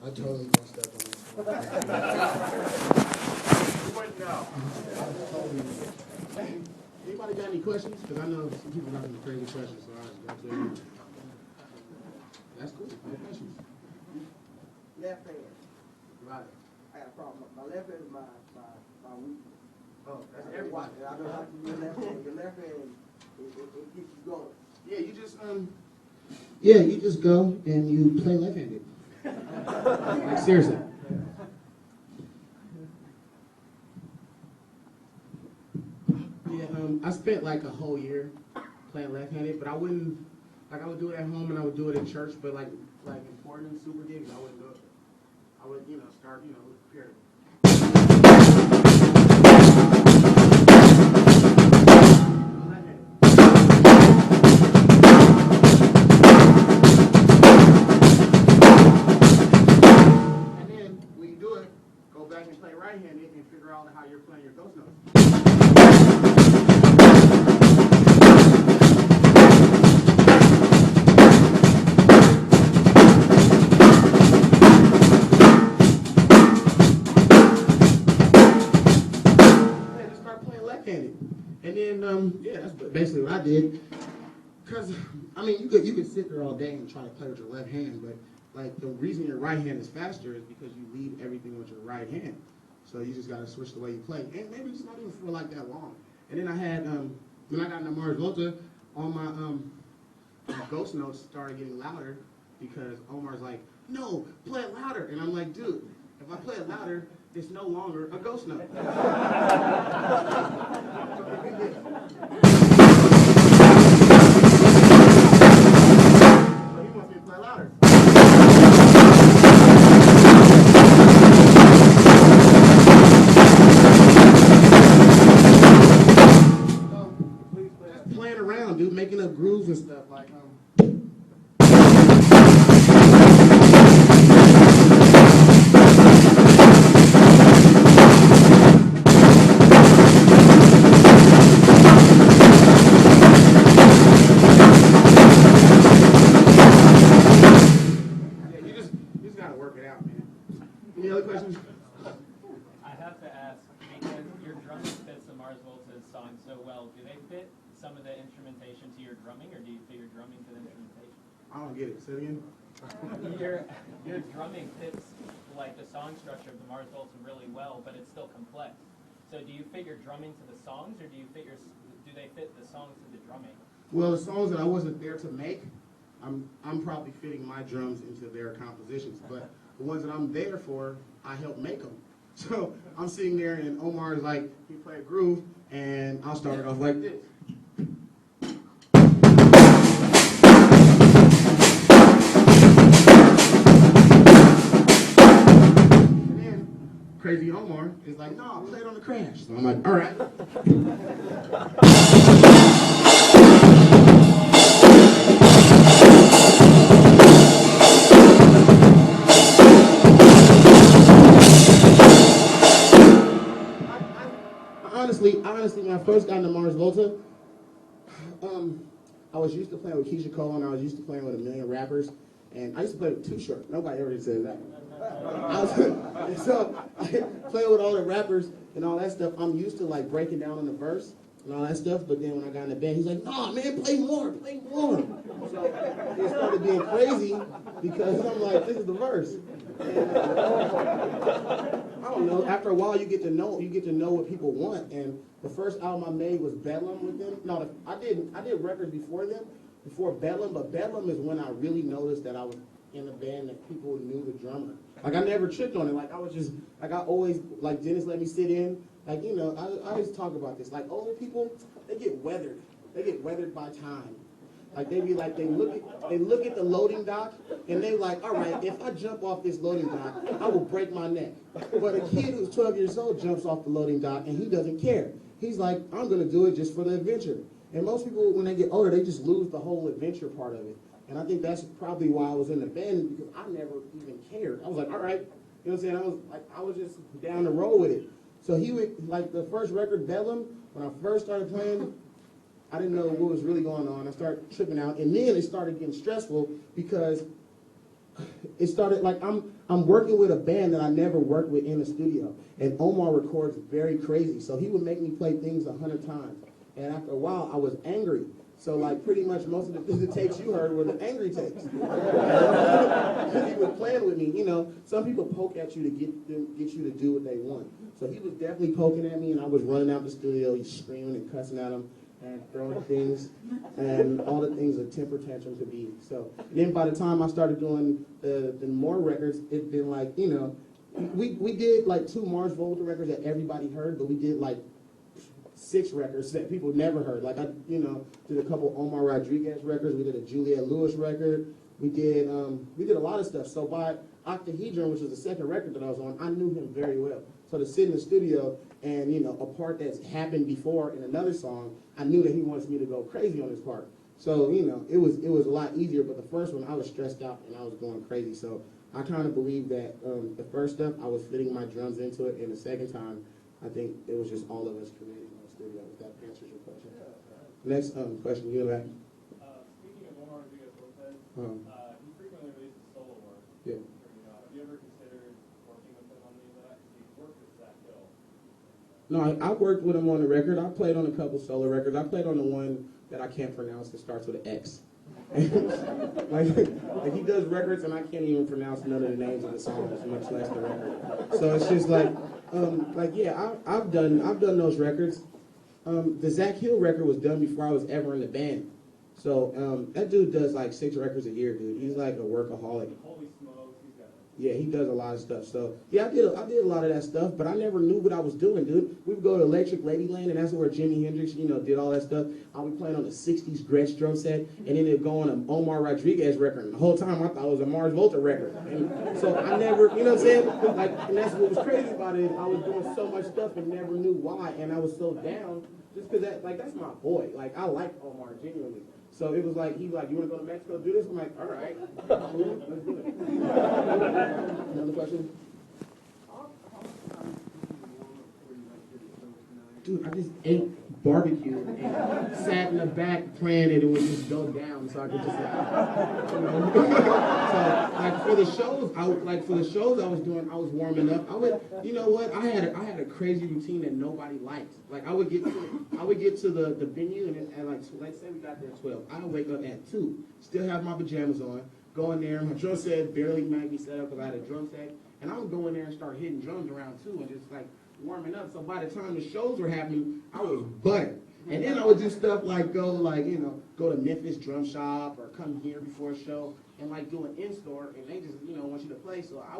I totally messed up on this one. Anybody got any questions? Because I know some people got some crazy questions, so I'll just go to them. That's cool. No questions. Left hand. Right. I got a problem. My left hand is my weakness. Oh, that's everybody. I don't have to use your left hand. Your left hand, it gets you going. Yeah, you just go and you play left-handed. Like seriously. Yeah, I spent like a whole year playing left-handed, but I wouldn't, like I would do it at home and I would do it in church, but like important super gigs, I wouldn't do it. I would, start, prepare. And then when you do it, go back and play right-handed and figure out how you're playing your ghost notes. And then, that's basically what I did. Because, you could sit there all day and try to play with your left hand, but, like, the reason your right hand is faster is because you lead everything with your right hand. So you just got to switch the way you play. And maybe it's not even for, like, that long. And then I had, when I got into Mars Volta, all my ghost notes started getting louder because Omar's like, no, play it louder. And I'm like, dude, if I play it louder, it's no longer a ghost note. So he wants me to play louder. So, just playing around, dude, making up grooves and stuff like Any other questions? I have to ask, because your drumming fits the Mars Volta song so well, do they fit some of the instrumentation to your drumming, or do you fit your drumming to the instrumentation? I don't get it. Say it again. Your drumming fits like the song structure of the Mars Volta really well, but it's still complex. So do you fit your drumming to the songs, or do they fit the songs to the drumming? Well, the songs that I wasn't there to make, I'm probably fitting my drums into their compositions, but the ones that I'm there for, I help make them. So I'm sitting there and Omar's like, he play a groove, and I'll start it off like this. And then Crazy Omar is like, no, I'll play it on the crash. So I'm like, all right. Honestly, when I first got into Mars Volta, I was used to playing with Keisha Cole and I was used to playing with a million rappers, and I used to play with Too Short. Nobody ever said that. So playing with all the rappers and all that stuff, I'm used to like breaking down on the verse and all that stuff. But then when I got in the band, he's like, "No, man, play more, play more." So it started being crazy because I'm like, "This is the verse." And, I don't know. After a while, you get to know what people want. And the first album I made was Bedlam with them. No, I did records before them, before Bedlam. But Bedlam is when I really noticed that I was in a band that people knew the drummer. Like I never tripped on it. Like I was just like I always like Dennis let me sit in. Like I always talk about this. Like old people, they get weathered. They get weathered by time. Like they be like they look at the loading dock and they like, all right, if I jump off this loading dock, I will break my neck. But a kid who's 12 years old jumps off the loading dock and he doesn't care. He's like, I'm gonna do it just for the adventure. And most people, when they get older, they just lose the whole adventure part of it. And I think that's probably why I was in the band, because I never even cared. I was like, all right, you know what I'm saying? I was just down the road with it. So he would, like the first record, Bedlam, when I first started playing, I didn't know what was really going on. I started tripping out, and then it started getting stressful because it started like I'm I'm working with a band that I never worked with in the studio. And Omar records very crazy. So he would make me play things 100 times. And after a while, I was angry. So like pretty much most of the takes you heard were the angry takes. Because he was playing with me. You know, some people poke at you to get you to do what they want. So he was definitely poking at me, and I was running out the studio, he's screaming and cussing at him and throwing things and all the things a temper tantrum could be. So then by the time I started doing the more records, it'd been like, you know, we did like 2 Mars Volta records that everybody heard, but we did like 6 records that people never heard. Like I, you know, did a couple Omar Rodriguez records. We did a Juliette Lewis record. We did a lot of stuff. So by Octahedron, which was the second record that I was on, I knew him very well. So to sit in the studio and, you know, a part that's happened before in another song, I knew that he wants me to go crazy on this part. So, you know, it was a lot easier. But the first one, I was stressed out and I was going crazy. So I kind of believe that the first stuff, I was fitting my drums into it, and the second time, I think it was just all of us creating in the studio. If that answers your question. Next question, you have. Speaking of Omar Rodriguez Lopez, he frequently releases solo work. Yeah. Have you ever considered working with him on any of that? He worked with Zach Hill. No, I worked with him on the record. I played on a couple solo records. I played on the one that I can't pronounce that starts with an X. like he does records and I can't even pronounce none of the names of the songs, much less the record. So it's just like yeah, I've done those records. The Zach Hill record was done before I was ever in the band. So that dude does like 6 records a year, dude. He's like a workaholic. Holy smokes, he's got it. Yeah, he does a lot of stuff. So yeah, I did a lot of that stuff, but I never knew what I was doing, dude. We would go to Electric Ladyland, and that's where Jimi Hendrix, you know, did all that stuff. I'll be playing on the '60s Gretsch drum set, and then it'd go on an Omar Rodriguez record. And the whole time I thought it was a Mars Volta record. And so I never, you know what I'm saying? Like, and that's what was crazy about it. I was doing so much stuff and never knew why, and I was so down just because that's my boy. Like, I like Omar genuinely. So it was like, he was like, you want to go to Mexico do this? I'm like, all right. Let's do it. Another question? Dude, I just ate barbecue and sat in the back playing it. It would just go down, so I could just so like for the shows I was doing, I was warming up. I would, you know what? I had a crazy routine that nobody liked. Like I would get to the venue and like say we got there at 12. I would wake up at 2, still have my pajamas on, go in there. My drum set barely might be set up because I had a drum set, and I would go in there and start hitting drums around 2 and just like warming up. So by the time the shows were happening, I was buttered. And then I would do stuff like go to Memphis Drum Shop or come here before a show and like do an in-store, and they just, you know, want you to play. So I